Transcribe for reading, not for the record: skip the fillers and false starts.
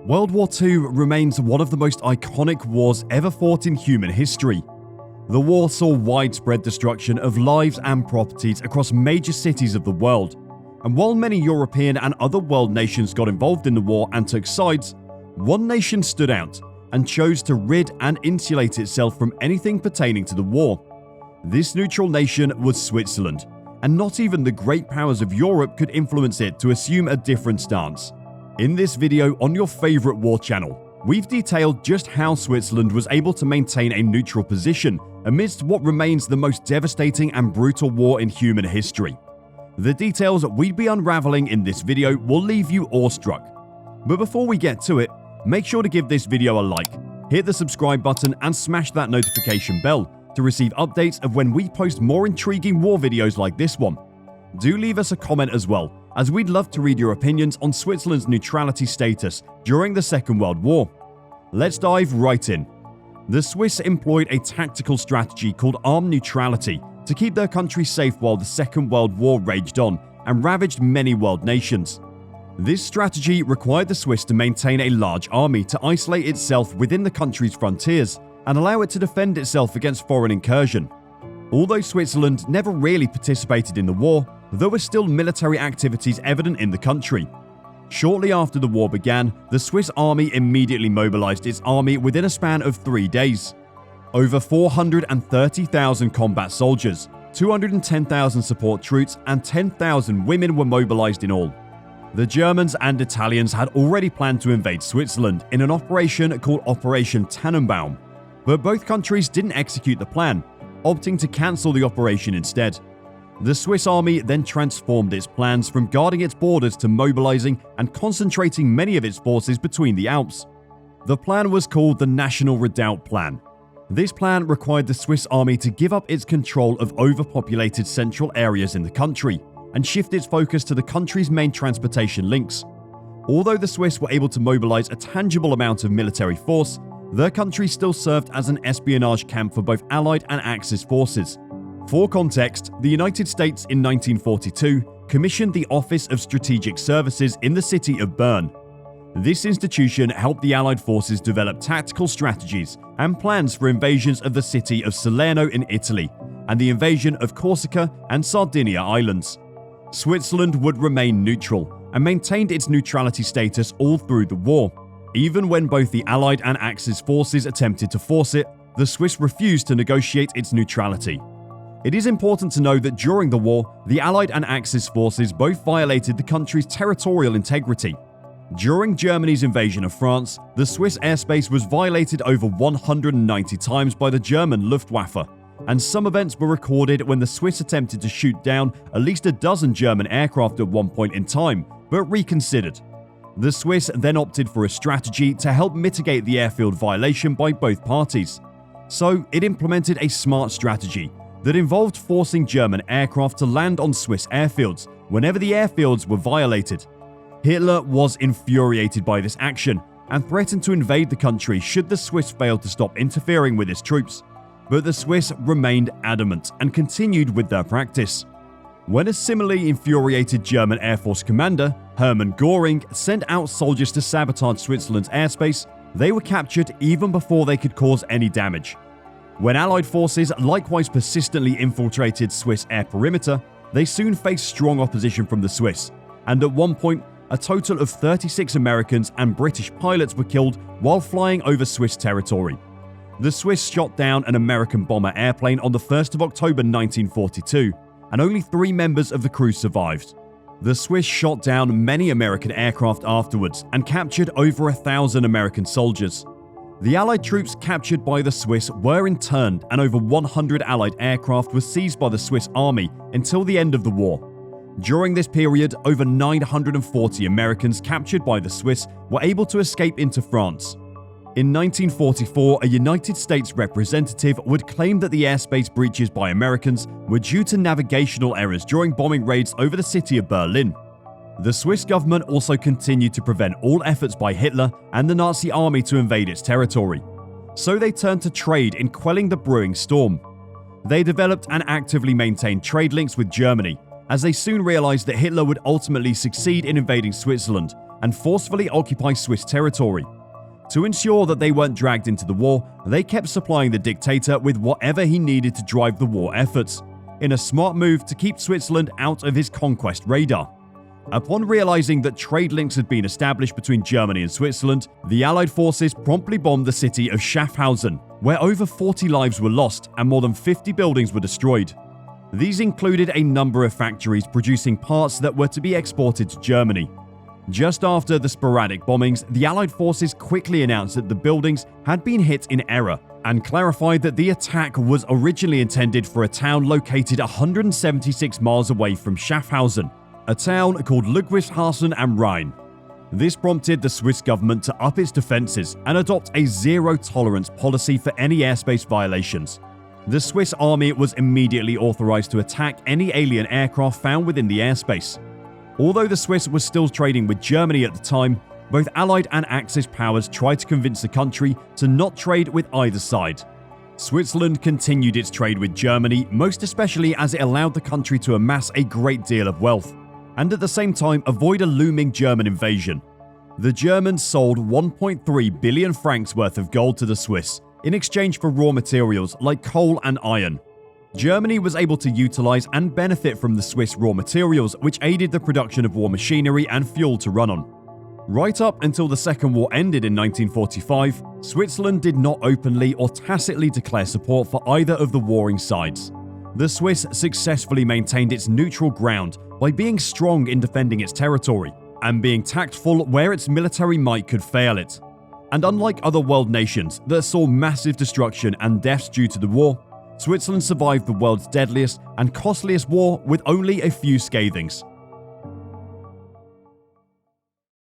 World War II remains one of the most iconic wars ever fought in human history. The war saw widespread destruction of lives and properties across major cities of the world, and while many European and other world nations got involved in the war and took sides, one nation stood out and chose to rid and insulate itself from anything pertaining to the war. This neutral nation was Switzerland, and not even the great powers of Europe could influence it to assume a different stance. In this video on your favorite war channel, we've detailed just how Switzerland was able to maintain a neutral position amidst what remains the most devastating and brutal war in human history. The details we'd be unraveling in this video will leave you awestruck. But before we get to it, make sure to give this video a like, hit the subscribe button and smash that notification bell to receive updates of when we post more intriguing war videos like this one. Do leave us a comment as well, as we'd love to read your opinions on Switzerland's neutrality status during the Second World War. Let's dive right in. The Swiss employed a tactical strategy called armed neutrality to keep their country safe while the Second World War raged on and ravaged many world nations. This strategy required the Swiss to maintain a large army to isolate itself within the country's frontiers and allow it to defend itself against foreign incursion. Although Switzerland never really participated in the war, there were still military activities evident in the country. Shortly after the war began, the Swiss army immediately mobilized its army within a span of 3 days. Over 430,000 combat soldiers, 210,000 support troops, and 10,000 women were mobilized in all. The Germans and Italians had already planned to invade Switzerland in an operation called Operation Tannenbaum, but both countries didn't execute the plan, opting to cancel the operation instead. The Swiss army then transformed its plans from guarding its borders to mobilizing and concentrating many of its forces between the Alps. The plan was called the National Redoubt Plan. This plan required the Swiss army to give up its control of overpopulated central areas in the country and shift its focus to the country's main transportation links. Although the Swiss were able to mobilize a tangible amount of military force, their country still served as an espionage camp for both Allied and Axis forces. For context, the United States in 1942 commissioned the Office of Strategic Services in the city of Bern. This institution helped the Allied forces develop tactical strategies and plans for invasions of the city of Salerno in Italy and the invasion of Corsica and Sardinia Islands. Switzerland would remain neutral and maintained its neutrality status all through the war. Even when both the Allied and Axis forces attempted to force it, the Swiss refused to negotiate its neutrality. It is important to know that during the war, the Allied and Axis forces both violated the country's territorial integrity. During Germany's invasion of France, the Swiss airspace was violated over 190 times by the German Luftwaffe, and some events were recorded when the Swiss attempted to shoot down at least a dozen German aircraft at one point in time, but reconsidered. The Swiss then opted for a strategy to help mitigate the airfield violation by both parties. So it implemented a smart strategy that involved forcing German aircraft to land on Swiss airfields whenever the airfields were violated. Hitler was infuriated by this action and threatened to invade the country should the Swiss fail to stop interfering with his troops. But the Swiss remained adamant and continued with their practice. When a similarly infuriated German Air Force commander, Hermann Göring, sent out soldiers to sabotage Switzerland's airspace, they were captured even before they could cause any damage. When Allied forces likewise persistently infiltrated Swiss air perimeter, they soon faced strong opposition from the Swiss, and at one point, a total of 36 Americans and British pilots were killed while flying over Swiss territory. The Swiss shot down an American bomber airplane on the 1st of October 1942, and only 3 members of the crew survived. The Swiss shot down many American aircraft afterwards and captured over 1,000 American soldiers. The Allied troops captured by the Swiss were interned, and over 100 Allied aircraft were seized by the Swiss army until the end of the war. During this period, over 940 Americans captured by the Swiss were able to escape into France. In 1944, a United States representative would claim that the airspace breaches by Americans were due to navigational errors during bombing raids over the city of Berlin. The Swiss government also continued to prevent all efforts by Hitler and the Nazi army to invade its territory. So they turned to trade in quelling the brewing storm. They developed and actively maintained trade links with Germany, as they soon realized that Hitler would ultimately succeed in invading Switzerland, and forcefully occupy Swiss territory. To ensure that they weren't dragged into the war, they kept supplying the dictator with whatever he needed to drive the war efforts, in a smart move to keep Switzerland out of his conquest radar. Upon realizing that trade links had been established between Germany and Switzerland, the Allied forces promptly bombed the city of SCHAFFHAUSEN, where over 40 lives were lost and more than 50 buildings were destroyed. These included a number of factories producing parts that were to be exported to Germany. Just after the sporadic bombings, the Allied forces quickly announced that the buildings had been hit in error and clarified that the attack was originally intended for a town located 176 miles away from Schaffhausen, a town called Ludwigshafen am Rhein. This prompted the Swiss government to up its defenses and adopt a zero-tolerance policy for any airspace violations. The Swiss army was immediately authorized to attack any alien aircraft found within the airspace. Although the Swiss were still trading with Germany at the time, both Allied and Axis powers tried to convince the country to not trade with either side. Switzerland continued its trade with Germany, most especially as it allowed the country to amass a great deal of wealth, and at the same time avoid a looming German invasion. The Germans sold 1.3 billion francs worth of gold to the Swiss in exchange for raw materials like coal and iron. Germany was able to utilize and benefit from the Swiss raw materials, which aided the production of war machinery and fuel to run on. Right up until the Second War ended in 1945, Switzerland did not openly or tacitly declare support for either of the warring sides. The Swiss successfully maintained its neutral ground by being strong in defending its territory and being tactful where its military might could fail it. And unlike other world nations that saw massive destruction and deaths due to the war, Switzerland survived the world's deadliest and costliest war with only a few scathings.